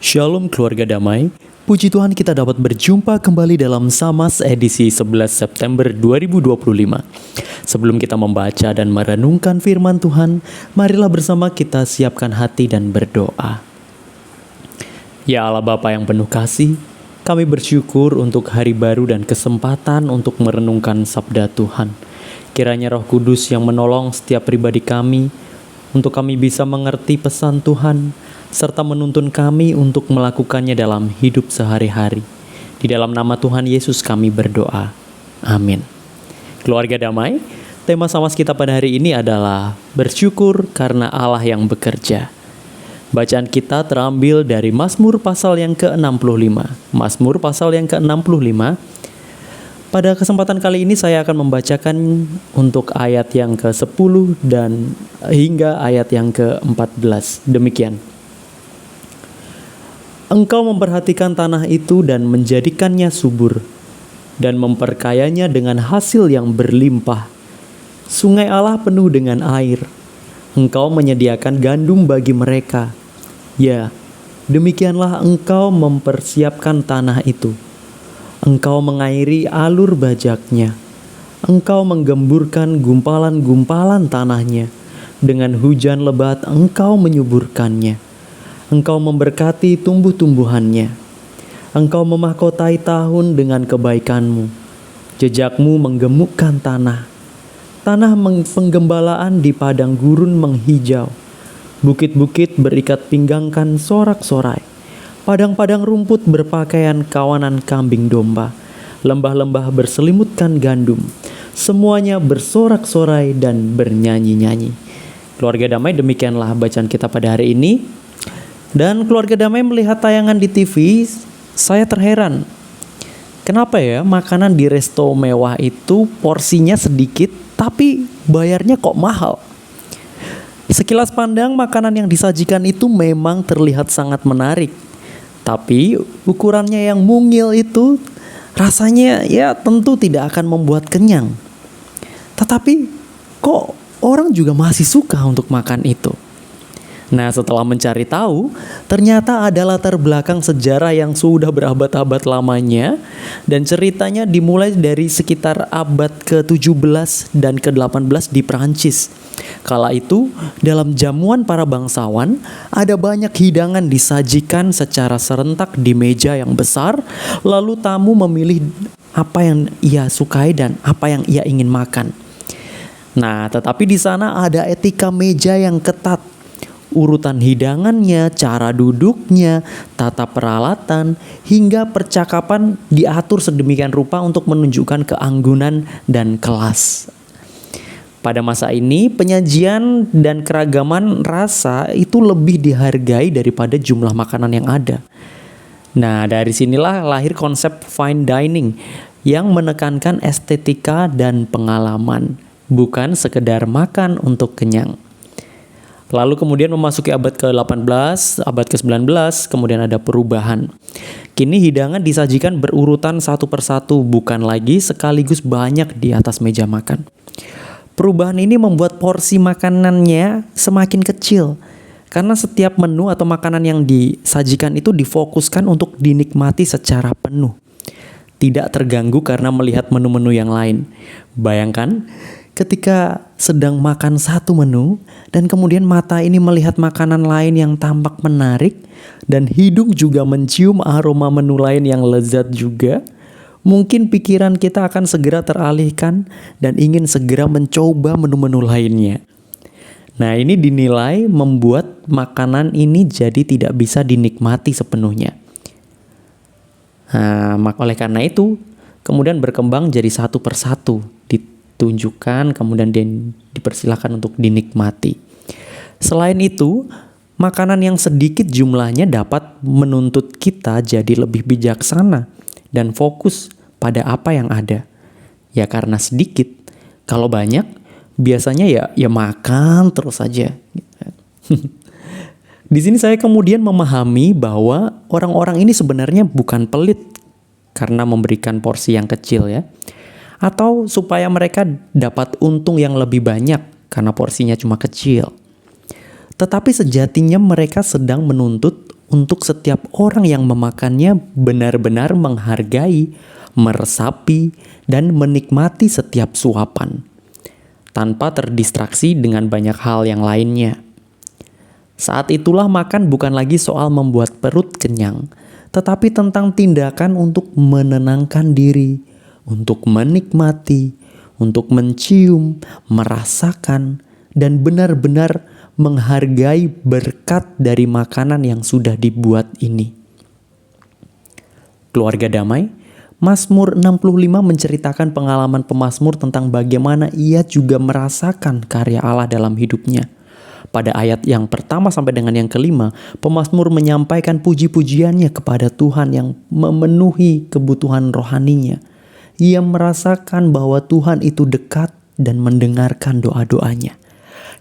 Shalom keluarga damai, puji Tuhan kita dapat berjumpa kembali dalam Samas edisi 11 September 2025. Sebelum kita membaca dan merenungkan firman Tuhan, marilah bersama kita siapkan hati dan berdoa. Ya Allah Bapa yang penuh kasih, kami bersyukur untuk hari baru dan kesempatan untuk merenungkan sabda Tuhan. Kiranya Roh Kudus yang menolong setiap pribadi kami, untuk kami bisa mengerti pesan Tuhan, serta menuntun kami untuk melakukannya dalam hidup sehari-hari. Di dalam nama Tuhan Yesus kami berdoa. Amin. Keluarga damai, tema Samas kita pada hari ini adalah bersyukur karena Allah yang bekerja. Bacaan kita terambil dari Mazmur pasal yang ke-65. Mazmur pasal yang ke-65. Pada kesempatan kali ini saya akan membacakan untuk ayat yang ke-10 dan hingga ayat yang ke-14. Demikian. Engkau memperhatikan tanah itu dan menjadikannya subur, dan memperkayanya dengan hasil yang berlimpah. Sungai Allah penuh dengan air. Engkau menyediakan gandum bagi mereka. Ya, demikianlah engkau mempersiapkan tanah itu. Engkau mengairi alur bajaknya. Engkau menggemburkan gumpalan-gumpalan tanahnya. Dengan hujan lebat engkau menyuburkannya. Engkau memberkati tumbuh-tumbuhannya. Engkau memahkotai tahun dengan kebaikanmu. Jejakmu menggemukkan tanah. Tanah penggembalaan di padang gurun menghijau. Bukit-bukit berikat pinggangkan sorak-sorai. Padang-padang rumput berpakaian kawanan kambing domba. Lembah-lembah berselimutkan gandum. Semuanya bersorak-sorai dan bernyanyi-nyanyi. Keluarga damai, demikianlah bacaan kita pada hari ini. Dan keluarga damai melihat tayangan di TV, saya terheran. Kenapa ya makanan di resto mewah itu porsinya sedikit tapi bayarnya kok mahal? Sekilas pandang makanan yang disajikan itu memang terlihat sangat menarik. Tapi ukurannya yang mungil itu rasanya ya tentu tidak akan membuat kenyang. Tetapi kok orang juga masih suka untuk makan itu? Nah, setelah mencari tahu, ternyata ada latar belakang sejarah yang sudah berabad-abad lamanya, dan ceritanya dimulai dari sekitar abad ke-17 dan ke-18 di Perancis. Kala itu, dalam jamuan para bangsawan, ada banyak hidangan disajikan secara serentak di meja yang besar, lalu tamu memilih apa yang ia sukai dan apa yang ia ingin makan. Nah, tetapi di sana ada etika meja yang ketat. Urutan hidangannya, cara duduknya, tata peralatan, hingga percakapan diatur sedemikian rupa untuk menunjukkan keanggunan dan kelas. Pada masa ini, penyajian dan keragaman rasa itu lebih dihargai daripada jumlah makanan yang ada. Nah, dari sinilah lahir konsep fine dining yang menekankan estetika dan pengalaman, bukan sekedar makan untuk kenyang. Lalu kemudian memasuki abad ke-18, abad ke-19, kemudian ada perubahan. Kini hidangan disajikan berurutan satu persatu, bukan lagi sekaligus banyak di atas meja makan. Perubahan ini membuat porsi makanannya semakin kecil, karena setiap menu atau makanan yang disajikan itu difokuskan untuk dinikmati secara penuh. Tidak terganggu karena melihat menu-menu yang lain. Bayangkan, ketika sedang makan satu menu dan kemudian mata ini melihat makanan lain yang tampak menarik dan hidung juga mencium aroma menu lain yang lezat juga, mungkin pikiran kita akan segera teralihkan dan ingin segera mencoba menu-menu lainnya. Nah, ini dinilai membuat makanan ini jadi tidak bisa dinikmati sepenuhnya. Nah, oleh karena itu kemudian berkembang jadi satu persatu, ditunjukkan, kemudian dipersilakan untuk dinikmati. Selain itu, makanan yang sedikit jumlahnya dapat menuntut kita jadi lebih bijaksana dan fokus pada apa yang ada. Ya karena sedikit, kalau banyak biasanya ya makan terus saja. Di sini saya kemudian memahami bahwa orang-orang ini sebenarnya bukan pelit karena memberikan porsi yang kecil ya, atau supaya mereka dapat untung yang lebih banyak karena porsinya cuma kecil. Tetapi sejatinya mereka sedang menuntut untuk setiap orang yang memakannya benar-benar menghargai, meresapi, dan menikmati setiap suapan, tanpa terdistraksi dengan banyak hal yang lainnya. Saat itulah makan bukan lagi soal membuat perut kenyang, tetapi tentang tindakan untuk menenangkan diri, untuk menikmati, untuk mencium, merasakan, dan benar-benar menghargai berkat dari makanan yang sudah dibuat ini. Keluarga Damai, Mazmur 65 menceritakan pengalaman pemazmur tentang bagaimana ia juga merasakan karya Allah dalam hidupnya. Pada ayat yang pertama sampai dengan yang kelima, pemazmur menyampaikan puji-pujiannya kepada Tuhan yang memenuhi kebutuhan rohaninya. Ia merasakan bahwa Tuhan itu dekat dan mendengarkan doa-doanya.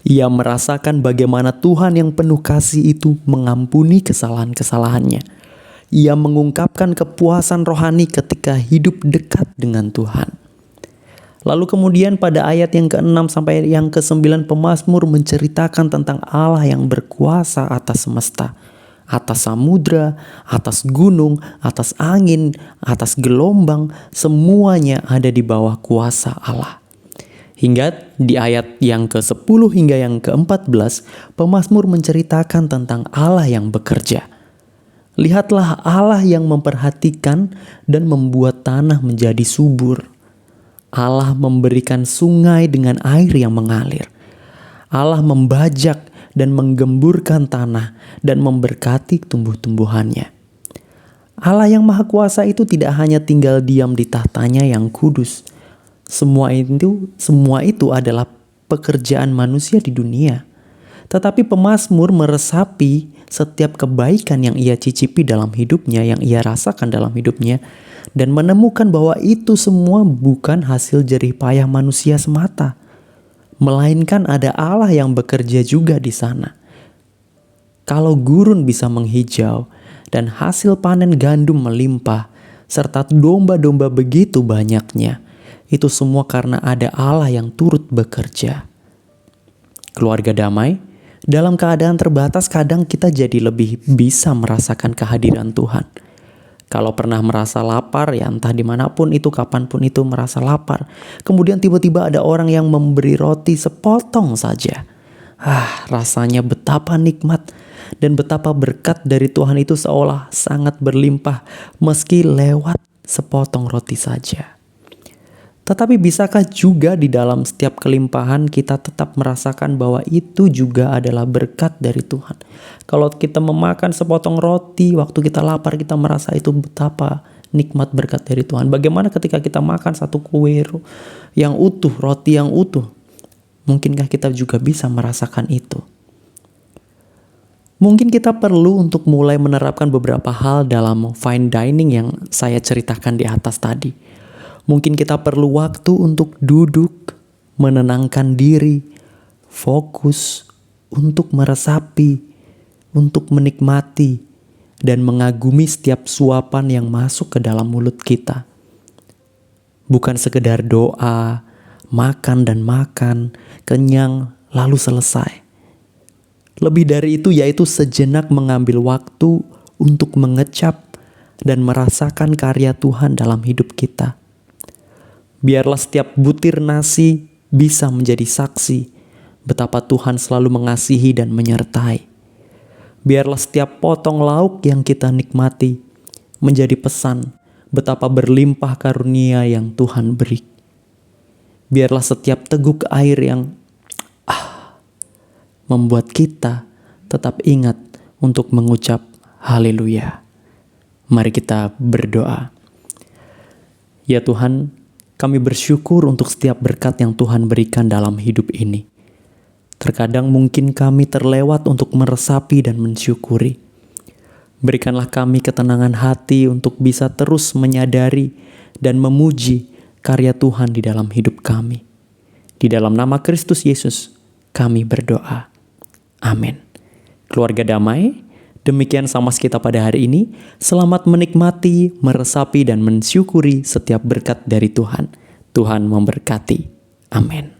Ia merasakan bagaimana Tuhan yang penuh kasih itu mengampuni kesalahan-kesalahannya. Ia mengungkapkan kepuasan rohani ketika hidup dekat dengan Tuhan. Lalu kemudian pada ayat yang ke-6 sampai yang ke-9 pemazmur menceritakan tentang Allah yang berkuasa atas semesta, atas samudra, atas gunung, atas angin, atas gelombang, semuanya ada di bawah kuasa Allah. Hingga di ayat yang ke-10 hingga yang ke-14, pemazmur menceritakan tentang Allah yang bekerja. Lihatlah Allah yang memperhatikan dan membuat tanah menjadi subur. Allah memberikan sungai dengan air yang mengalir. Allah membajak dan menggemburkan tanah dan memberkati tumbuh-tumbuhannya. Allah yang Maha Kuasa itu tidak hanya tinggal diam di tahtanya yang kudus. Semua itu adalah pekerjaan manusia di dunia. Tetapi pemazmur meresapi setiap kebaikan yang ia cicipi dalam hidupnya, yang ia rasakan dalam hidupnya, dan menemukan bahwa itu semua bukan hasil jerih payah manusia semata, melainkan ada Allah yang bekerja juga di sana. Kalau gurun bisa menghijau dan hasil panen gandum melimpah, serta domba-domba begitu banyaknya, itu semua karena ada Allah yang turut bekerja. Keluarga Damai, dalam keadaan terbatas kadang kita jadi lebih bisa merasakan kehadiran Tuhan. Kalau pernah merasa lapar, ya entah dimanapun itu, kapanpun itu merasa lapar, kemudian tiba-tiba ada orang yang memberi roti sepotong saja. Rasanya betapa nikmat dan betapa berkat dari Tuhan itu seolah sangat berlimpah meski lewat sepotong roti saja. Tetapi bisakah juga di dalam setiap kelimpahan kita tetap merasakan bahwa itu juga adalah berkat dari Tuhan? Kalau kita memakan sepotong roti, waktu kita lapar kita merasa itu betapa nikmat berkat dari Tuhan. Bagaimana ketika kita makan satu kue yang utuh, roti yang utuh? Mungkinkah kita juga bisa merasakan itu? Mungkin kita perlu untuk mulai menerapkan beberapa hal dalam fine dining yang saya ceritakan di atas tadi. Mungkin kita perlu waktu untuk duduk, menenangkan diri, fokus, untuk meresapi, untuk menikmati, dan mengagumi setiap suapan yang masuk ke dalam mulut kita. Bukan sekedar doa, makan dan makan, kenyang, lalu selesai. Lebih dari itu yaitu sejenak mengambil waktu untuk mengecap dan merasakan karya Tuhan dalam hidup kita. Biarlah setiap butir nasi bisa menjadi saksi betapa Tuhan selalu mengasihi dan menyertai. Biarlah setiap potong lauk yang kita nikmati menjadi pesan betapa berlimpah karunia yang Tuhan beri. Biarlah setiap teguk air yang membuat kita tetap ingat untuk mengucap haleluya. Mari kita berdoa. Ya Tuhan, kami bersyukur untuk setiap berkat yang Tuhan berikan dalam hidup ini. Terkadang mungkin kami terlewat untuk meresapi dan mensyukuri. Berikanlah kami ketenangan hati untuk bisa terus menyadari dan memuji karya Tuhan di dalam hidup kami. Di dalam nama Kristus Yesus, kami berdoa. Amin. Keluarga Damai, demikian Samas kita pada hari ini. Selamat menikmati, meresapi, dan mensyukuri setiap berkat dari Tuhan. Tuhan memberkati. Amin.